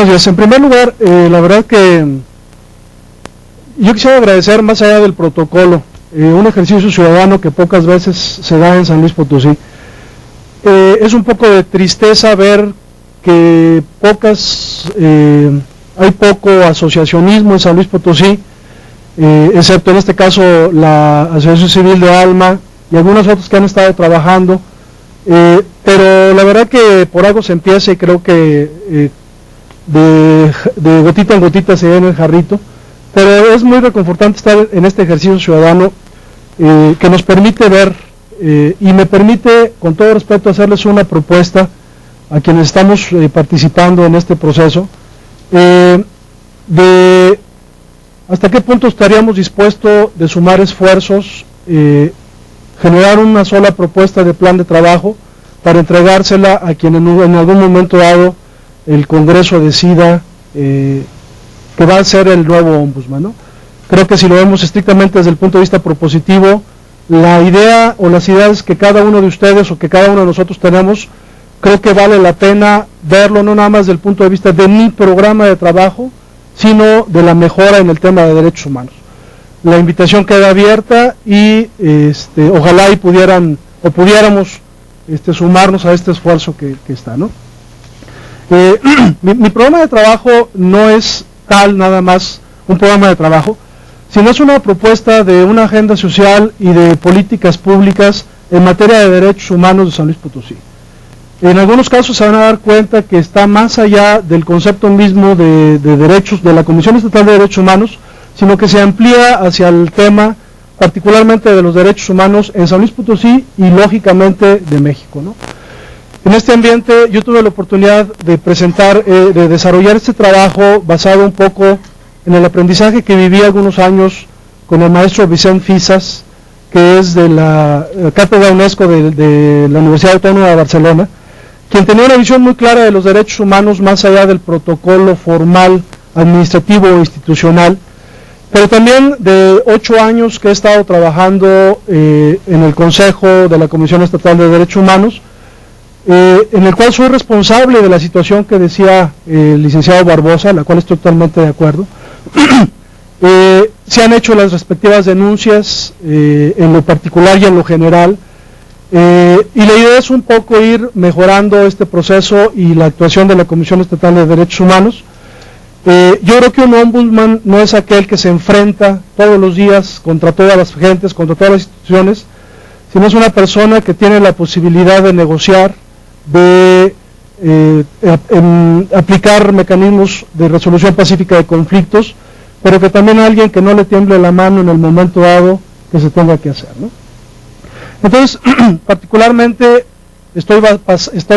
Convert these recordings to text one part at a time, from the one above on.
buenos días. En primer lugar, la verdad que yo quisiera agradecer, más allá del protocolo, un ejercicio ciudadano que pocas veces se da en San Luis Potosí. Es un poco de tristeza ver que hay poco asociacionismo en San Luis Potosí, excepto en este caso la Asociación Civil de Alma y algunas otras que han estado trabajando, pero la verdad que por algo se empieza y creo que de gotita en gotita se llena el jarrito, pero es muy reconfortante estar en este ejercicio ciudadano que nos permite ver y me permite, con todo respeto, hacerles una propuesta a quienes estamos participando en este proceso, de hasta qué punto estaríamos dispuestos de sumar esfuerzos, generar una sola propuesta de plan de trabajo para entregársela a quien en algún momento dado el Congreso decida que va a ser el nuevo ombudsman, ¿no? Creo que si lo vemos estrictamente desde el punto de vista propositivo, la idea o las ideas que cada uno de ustedes o que cada uno de nosotros tenemos, creo que vale la pena verlo no nada más desde el punto de vista de mi programa de trabajo, sino de la mejora en el tema de derechos humanos. La invitación queda abierta y ojalá y pudiéramos sumarnos a este esfuerzo que está, ¿no? Mi programa de trabajo no es tal nada más un programa de trabajo, sino es una propuesta de una agenda social y de políticas públicas en materia de derechos humanos de San Luis Potosí. En algunos casos se van a dar cuenta que está más allá del concepto mismo de derechos de la Comisión Estatal de Derechos Humanos, sino que se amplía hacia el tema particularmente de los derechos humanos en San Luis Potosí y lógicamente de México, ¿no? En este ambiente yo tuve la oportunidad de presentar, de desarrollar este trabajo basado un poco en el aprendizaje que viví algunos años con el maestro Vicente Fisas, que es de la Cátedra UNESCO de la Universidad Autónoma de Barcelona, quien tenía una visión muy clara de los derechos humanos más allá del protocolo formal, administrativo o institucional, pero también de 8 años que he estado trabajando en el Consejo de la Comisión Estatal de Derechos Humanos, en el cual soy responsable de la situación que decía el licenciado Barbosa, la cual estoy totalmente de acuerdo. Se han hecho las respectivas denuncias en lo particular y en lo general, y la idea es un poco ir mejorando este proceso y la actuación de la Comisión Estatal de Derechos Humanos. Yo creo que un ombudsman no es aquel que se enfrenta todos los días contra todas las gentes, contra todas las instituciones, sino es una persona que tiene la posibilidad de negociar, de aplicar mecanismos de resolución pacífica de conflictos, pero que también alguien que no le tiemble la mano en el momento dado que se tenga que hacer, ¿no? Entonces, particularmente estoy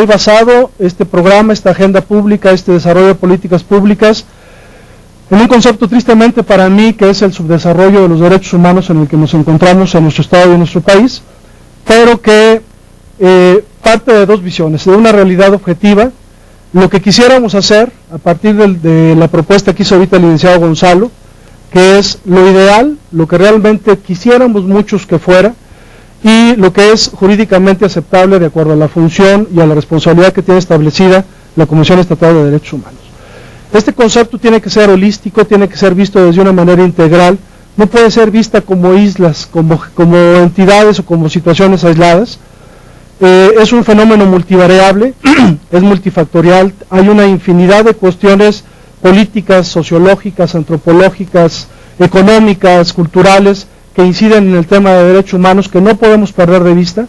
basado, este programa, esta agenda pública, este desarrollo de políticas públicas, en un concepto tristemente para mí que es el subdesarrollo de los derechos humanos en el que nos encontramos en nuestro estado y en nuestro país, pero que parte de dos visiones, de una realidad objetiva, lo que quisiéramos hacer a partir de la propuesta que hizo ahorita el licenciado Gonzalo, que es lo ideal, lo que realmente quisiéramos muchos que fuera, y lo que es jurídicamente aceptable de acuerdo a la función y a la responsabilidad que tiene establecida la Comisión Estatal de Derechos Humanos. Este concepto tiene que ser holístico, tiene que ser visto desde una manera integral, no puede ser vista como islas, como entidades o como situaciones aisladas. Es un fenómeno multivariable, es multifactorial, hay una infinidad de cuestiones políticas, sociológicas, antropológicas, económicas, culturales, que inciden en el tema de derechos humanos que no podemos perder de vista,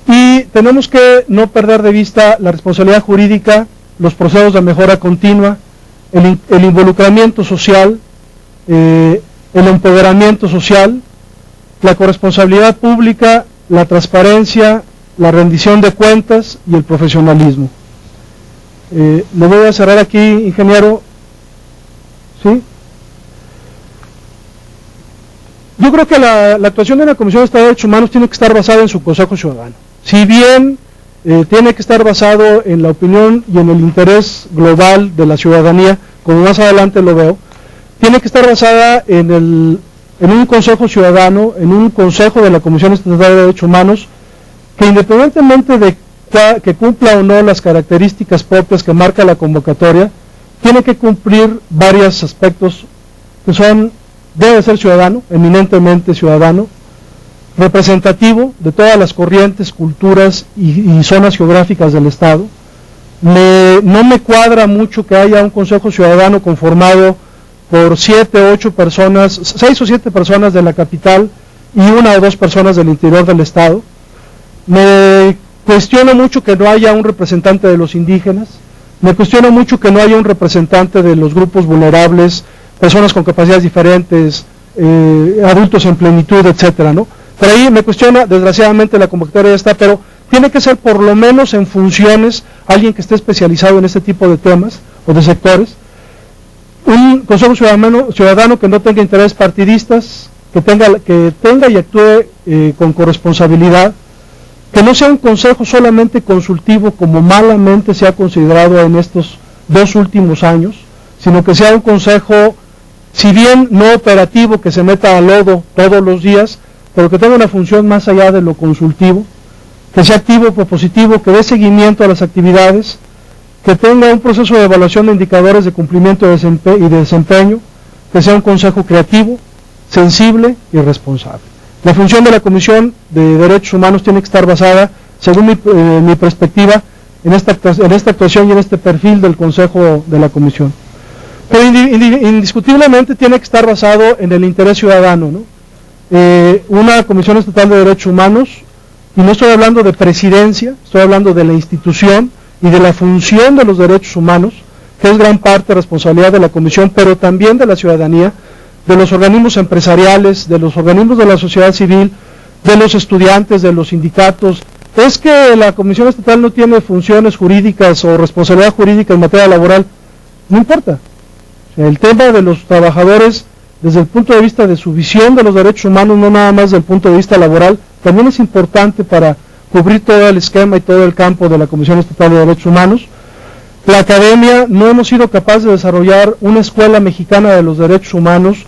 y tenemos que no perder de vista la responsabilidad jurídica, los procesos de mejora continua, el involucramiento social, el empoderamiento social, la corresponsabilidad pública, la transparencia, la rendición de cuentas y el profesionalismo. Le voy a cerrar aquí, ingeniero. ¿Sí? Yo creo que la actuación de la Comisión de Derechos Humanos tiene que estar basada en su Consejo Ciudadano. Si bien tiene que estar basado en la opinión y en el interés global de la ciudadanía, como más adelante lo veo, tiene que estar basada en un Consejo Ciudadano, en un Consejo de la Comisión Estatal de Derechos Humanos, que independientemente de que cumpla o no las características propias que marca la convocatoria, tiene que cumplir varios aspectos que son: debe ser ciudadano, eminentemente ciudadano, representativo de todas las corrientes, culturas y zonas geográficas del Estado. No me cuadra mucho que haya un Consejo Ciudadano conformado por 7 o 8 personas, 6 o 7 personas de la capital y 1 o 2 personas del interior del Estado. Me cuestiono mucho que no haya un representante de los indígenas, me cuestiono mucho que no haya un representante de los grupos vulnerables, personas con capacidades diferentes, adultos en plenitud, etcétera, ¿no? Por ahí me cuestiona, desgraciadamente la convocatoria ya está, pero tiene que ser por lo menos en funciones alguien que esté especializado en este tipo de temas o de sectores. Un Consejo Ciudadano que no tenga intereses partidistas, que tenga y actúe con corresponsabilidad, que no sea un consejo solamente consultivo como malamente se ha considerado en estos 2 últimos años, sino que sea un consejo, si bien no operativo, que se meta a lodo todos los días, pero que tenga una función más allá de lo consultivo, que sea activo, propositivo, que dé seguimiento a las actividades, que tenga un proceso de evaluación de indicadores de cumplimiento y de desempeño, que sea un consejo creativo, sensible y responsable. La función de la Comisión de Derechos Humanos tiene que estar basada, según mi perspectiva, en esta actuación y en este perfil del Consejo de la Comisión. Pero indiscutiblemente tiene que estar basado en el interés ciudadano, ¿no? Una Comisión Estatal de Derechos Humanos, y no estoy hablando de presidencia, estoy hablando de la institución y de la función de los derechos humanos, que es gran parte responsabilidad de la Comisión, pero también de la ciudadanía, de los organismos empresariales, de los organismos de la sociedad civil, de los estudiantes, de los sindicatos. Es que la Comisión Estatal no tiene funciones jurídicas o responsabilidad jurídica en materia laboral, no importa. El tema de los trabajadores, desde el punto de vista de su visión de los derechos humanos, no nada más desde el punto de vista laboral, también es importante para cubrir todo el esquema y todo el campo de la Comisión Estatal de Derechos Humanos. La academia, no hemos sido capaces de desarrollar una escuela mexicana de los derechos humanos.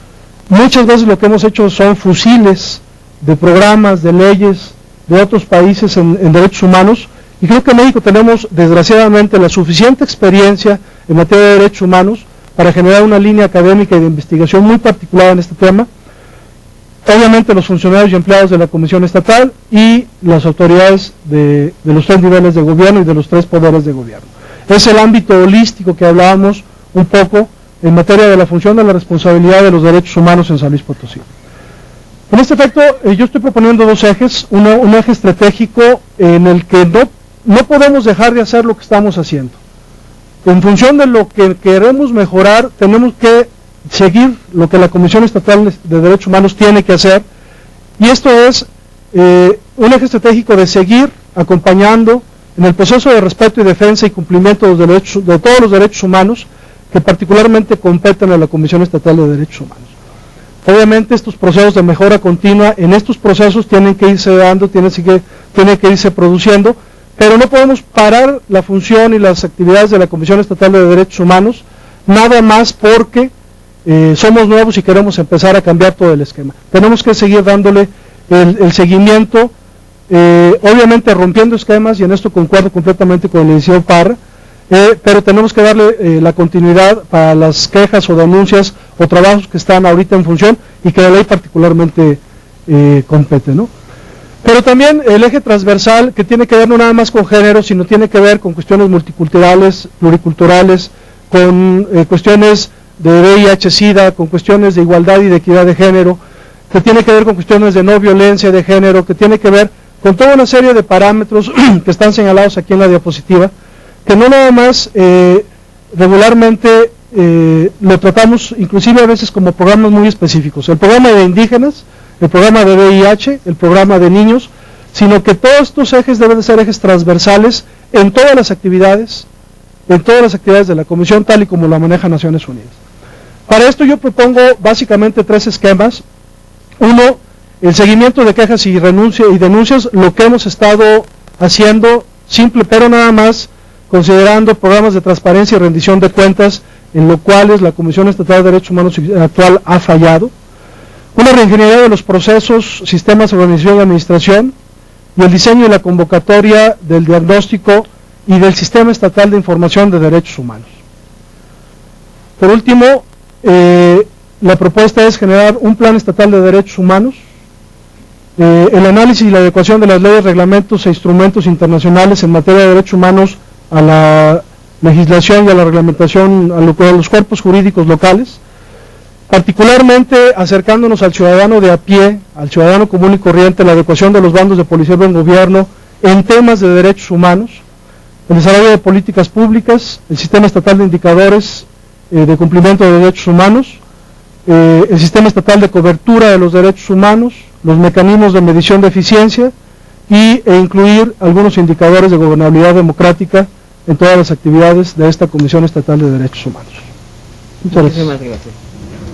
Muchas veces lo que hemos hecho son fusiles de programas, de leyes de otros países en derechos humanos, y creo que en México tenemos desgraciadamente la suficiente experiencia en materia de derechos humanos para generar una línea académica y de investigación muy particular en este tema. Obviamente los funcionarios y empleados de la Comisión Estatal y las autoridades de los 3 niveles de gobierno y de los 3 poderes de gobierno. Es el ámbito holístico que hablábamos un poco en materia de la función de la responsabilidad de los derechos humanos en San Luis Potosí. En este efecto, yo estoy proponiendo 2 ejes, un eje estratégico en el que no podemos dejar de hacer lo que estamos haciendo. En función de lo que queremos mejorar, tenemos que seguir lo que la Comisión Estatal de Derechos Humanos tiene que hacer, y esto es un eje estratégico de seguir acompañando en el proceso de respeto y defensa y cumplimiento de todos los derechos humanos que particularmente competen a la Comisión Estatal de Derechos Humanos. Obviamente estos procesos de mejora continua, en estos procesos tienen que irse dando, tienen que irse produciendo, pero no podemos parar la función y las actividades de la Comisión Estatal de Derechos Humanos, nada más porque somos nuevos y queremos empezar a cambiar todo el esquema. Tenemos que seguir dándole el seguimiento, obviamente rompiendo esquemas, y en esto concuerdo completamente con el licenciado Parra, pero tenemos que darle la continuidad para las quejas o denuncias o trabajos que están ahorita en función y que la ley particularmente compete, ¿no? Pero también el eje transversal, que tiene que ver no nada más con género, sino tiene que ver con cuestiones multiculturales, pluriculturales, con cuestiones de VIH-Sida, con cuestiones de igualdad y de equidad de género, que tiene que ver con cuestiones de no violencia de género, que tiene que ver con toda una serie de parámetros que están señalados aquí en la diapositiva, que no nada más regularmente lo tratamos inclusive a veces como programas muy específicos, el programa de indígenas, el programa de VIH, el programa de niños, sino que todos estos ejes deben de ser ejes transversales en todas las actividades de la Comisión, tal y como la maneja Naciones Unidas. Para esto yo propongo básicamente 3 esquemas. Uno, el seguimiento de quejas y denuncias, lo que hemos estado haciendo, simple, pero nada más considerando programas de transparencia y rendición de cuentas, en lo cuales la Comisión Estatal de Derechos Humanos actual ha fallado. Una reingeniería de los procesos, sistemas de organización y administración, y el diseño y la convocatoria del diagnóstico y del Sistema Estatal de Información de Derechos Humanos. Por último, la propuesta es generar un plan estatal de derechos humanos, el análisis y la adecuación de las leyes, reglamentos e instrumentos internacionales en materia de derechos humanos a la legislación y a la reglamentación, a los cuerpos jurídicos locales, particularmente acercándonos al ciudadano de a pie, al ciudadano común y corriente, la adecuación de los bandos de policía y buen gobierno en temas de derechos humanos, el desarrollo de políticas públicas, el sistema estatal de indicadores de cumplimiento de derechos humanos, el sistema estatal de cobertura de los derechos humanos, los mecanismos de medición de eficiencia e incluir algunos indicadores de gobernabilidad democrática en todas las actividades de esta Comisión Estatal de Derechos Humanos. Muchas gracias.